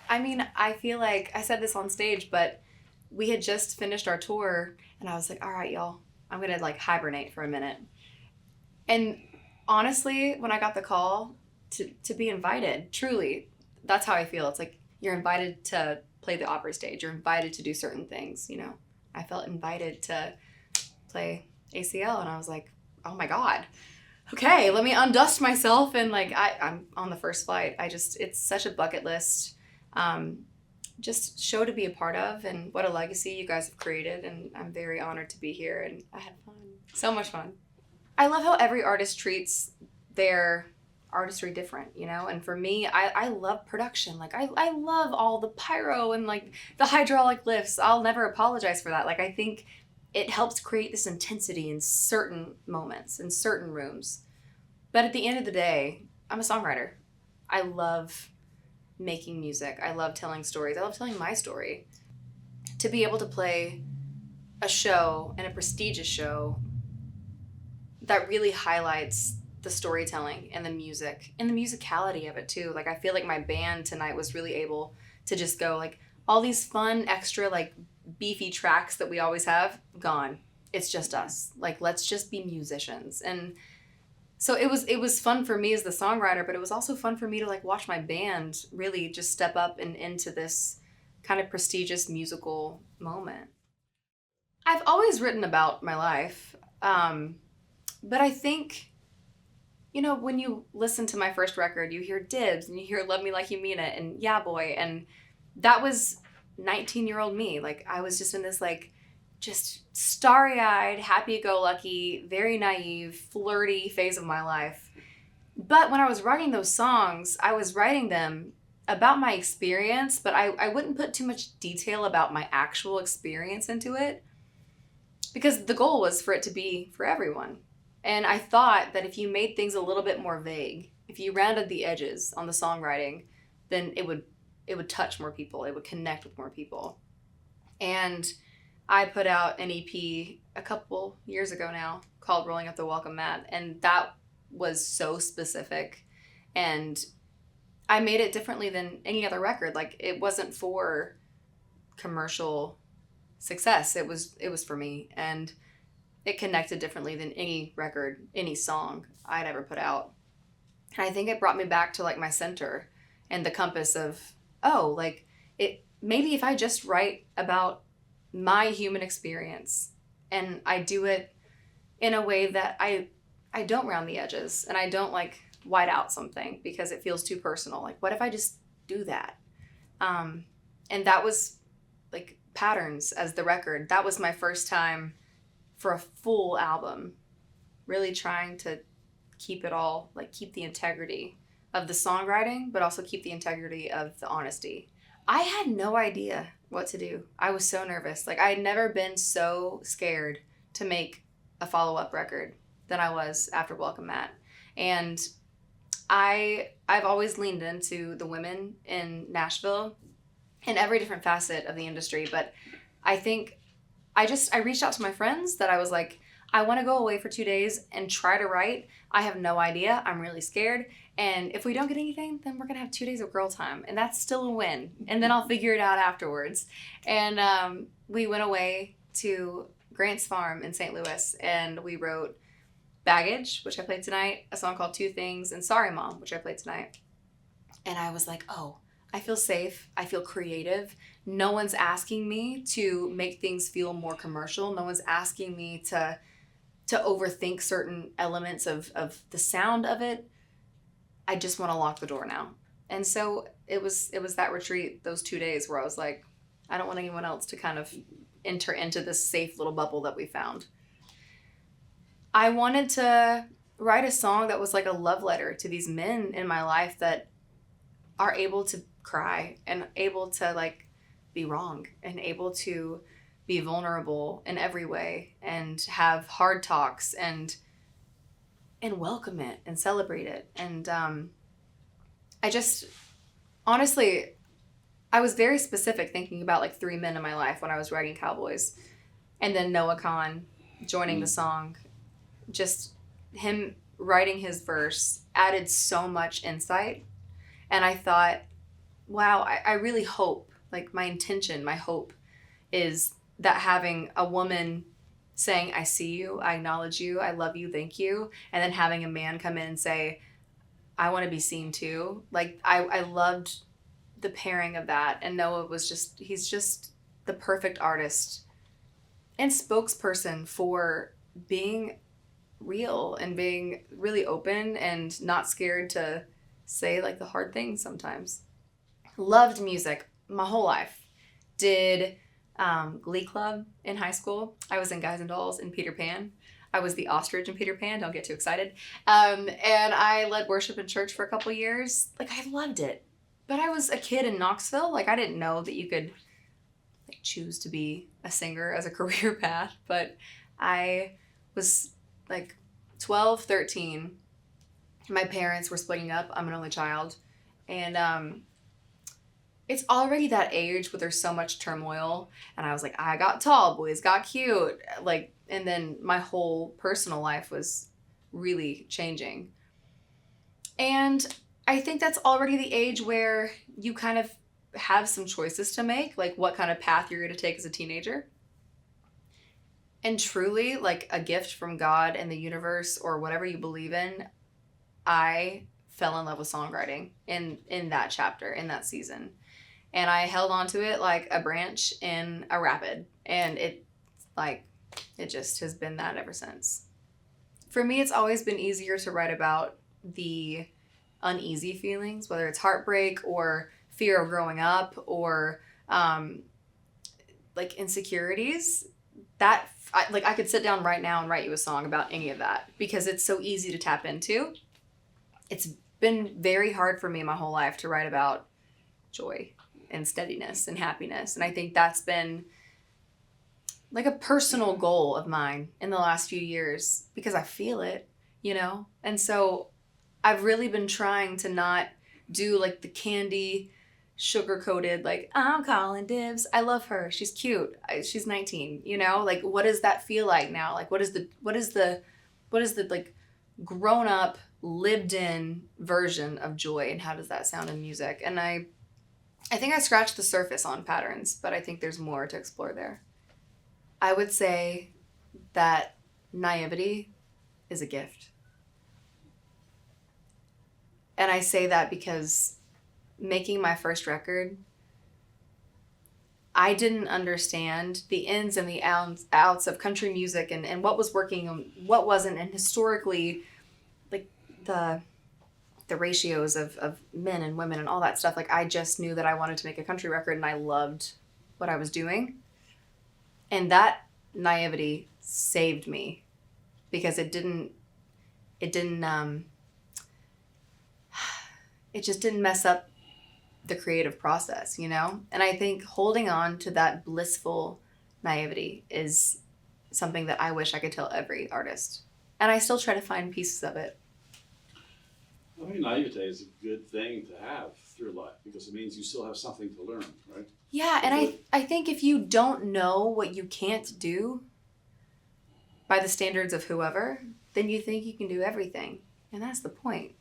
I mean, I feel like I said this on stage, but we had just finished our tour, and I was like, all right, y'all, I'm going to like hibernate for a minute. And honestly, when I got the call to be invited, truly, that's how I feel. It's like you're invited to play the opera stage. You're invited to do certain things, you know. I felt invited to play ACL, and I was like, oh my God. Okay, let me undust myself, and like I'm on the first flight. It's such a bucket list just show to be a part of, and what a legacy you guys have created, and I'm very honored to be here, and I had fun. So much fun. I love how every artist treats their artistry different, you know? And for me, I love production. Like, I love all the pyro and, like, the hydraulic lifts. I'll never apologize for that. Like, I think it helps create this intensity in certain moments, in certain rooms. But at the end of the day, I'm a songwriter. I love making music. I love telling stories. I love telling my story. To be able to play a show, and a prestigious show, that really highlights the storytelling and the music and the musicality of it too. Like, I feel like my band tonight was really able to just go like, all these fun extra like beefy tracks that we always have, gone. It's just us. Like, let's just be musicians. And so it was fun for me as the songwriter, but it was also fun for me to like watch my band really just step up and into this kind of prestigious musical moment. I've always written about my life, but I think, you know, when you listen to my first record, you hear Dibs and you hear Love Me Like You Mean It and Yeah Boy, and that was 19-year-old me. Like, I was just in this like just starry-eyed, happy-go-lucky, very naive, flirty phase of my life. But when I was writing those songs, I was writing them about my experience, but I wouldn't put too much detail about my actual experience into it, because the goal was for it to be for everyone. And I thought that if you made things a little bit more vague, if you rounded the edges on the songwriting, then it would touch more people. It would connect with more people. And I put out an EP a couple years ago now called Rolling Up the Welcome Mat, and that was so specific. And I made it differently than any other record. Like, it wasn't for commercial success. It was for me, and it connected differently than any record, any song I'd ever put out. And I think it brought me back to like my center and the compass of, oh, like, it maybe if I just write about my human experience, and I do it in a way that I don't round the edges, and I don't like white out something because it feels too personal. Like, what if I just do that? And that was like Patterns as the record. That was my first time for a full album, really trying to keep it all, like, keep the integrity of the songwriting, but also keep the integrity of the honesty. I had no idea what to do. I was so nervous. Like, I had never been so scared to make a follow-up record than I was after Welcome Mat. And I've always leaned into the women in Nashville in every different facet of the industry, but I think I reached out to my friends that I was like, I want to go away for 2 days and try to write. I have no idea. I'm really scared. And if we don't get anything, then we're going to have 2 days of girl time. And that's still a win. And then I'll figure it out afterwards. And we went away to Grant's Farm in St. Louis, and we wrote Baggage, which I played tonight, a song called Two Things, and Sorry Mom, which I played tonight. And I was like, oh, I feel safe. I feel creative. No one's asking me to make things feel more commercial. No one's asking me to overthink certain elements of the sound of it. I just want to lock the door now. And so it was that retreat, those 2 days, where I was like, I don't want anyone else to kind of enter into this safe little bubble that we found. I wanted to write a song that was like a love letter to these men in my life that are able to cry and able to like be wrong and able to be vulnerable in every way and have hard talks and welcome it and celebrate it. And I just, honestly, I was very specific thinking about like 3 men in my life when I was writing Cowboys. And then Noah Kahan joining the song, just him writing his verse added so much insight. And I thought, wow, I really hope, like my intention, my hope is that having a woman saying, I see you, I acknowledge you, I love you, thank you, and then having a man come in and say, I want to be seen too. Like, I loved the pairing of that. And Noah he's just the perfect artist and spokesperson for being real and being really open and not scared to say like the hard things sometimes. Loved music my whole life. Did Glee Club in high school. I was in Guys and Dolls in Peter Pan. I was the ostrich in Peter Pan. Don't get too excited. And I led worship in church for a couple years. Like, I loved it. But I was a kid in Knoxville. Like, I didn't know that you could like choose to be a singer as a career path. But I was like 12, 13. My parents were splitting up. I'm an only child. And it's already that age where there's so much turmoil. And I was like, I got tall, boys got cute. Like, and then my whole personal life was really changing. And I think that's already the age where you kind of have some choices to make, like what kind of path you're going to take as a teenager. And truly, like a gift from God and the universe or whatever you believe in, I fell in love with songwriting in that chapter, in that season. And I held on to it like a branch in a rapid. And it just has been that ever since. For me, it's always been easier to write about the uneasy feelings, whether it's heartbreak or fear of growing up or like insecurities. I could sit down right now and write you a song about any of that because it's so easy to tap into. It's been very hard for me my whole life to write about joy and steadiness and happiness. And I think that's been like a personal goal of mine in the last few years because I feel it, you know? And so I've really been trying to not do like the candy sugar-coated, like, I'm calling dibs. I love her. She's cute. She's 19, you know? Like, what does that feel like now? Like, what is the like grown up, lived in version of joy, and how does that sound in music? And I think I scratched the surface on patterns, but I think there's more to explore there. I would say that naivety is a gift. And I say that because making my first record, I didn't understand the ins and the outs of country music and what was working and what wasn't, and historically, like the ratios of men and women and all that stuff. Like, I just knew that I wanted to make a country record and I loved what I was doing. And that naivety saved me because it just didn't mess up the creative process, you know? And I think holding on to that blissful naivety is something that I wish I could tell every artist. And I still try to find pieces of it. I think naivete is a good thing to have through life because it means you still have something to learn, right? Yeah, and I think if you don't know what you can't do by the standards of whoever, then you think you can do everything. And that's the point.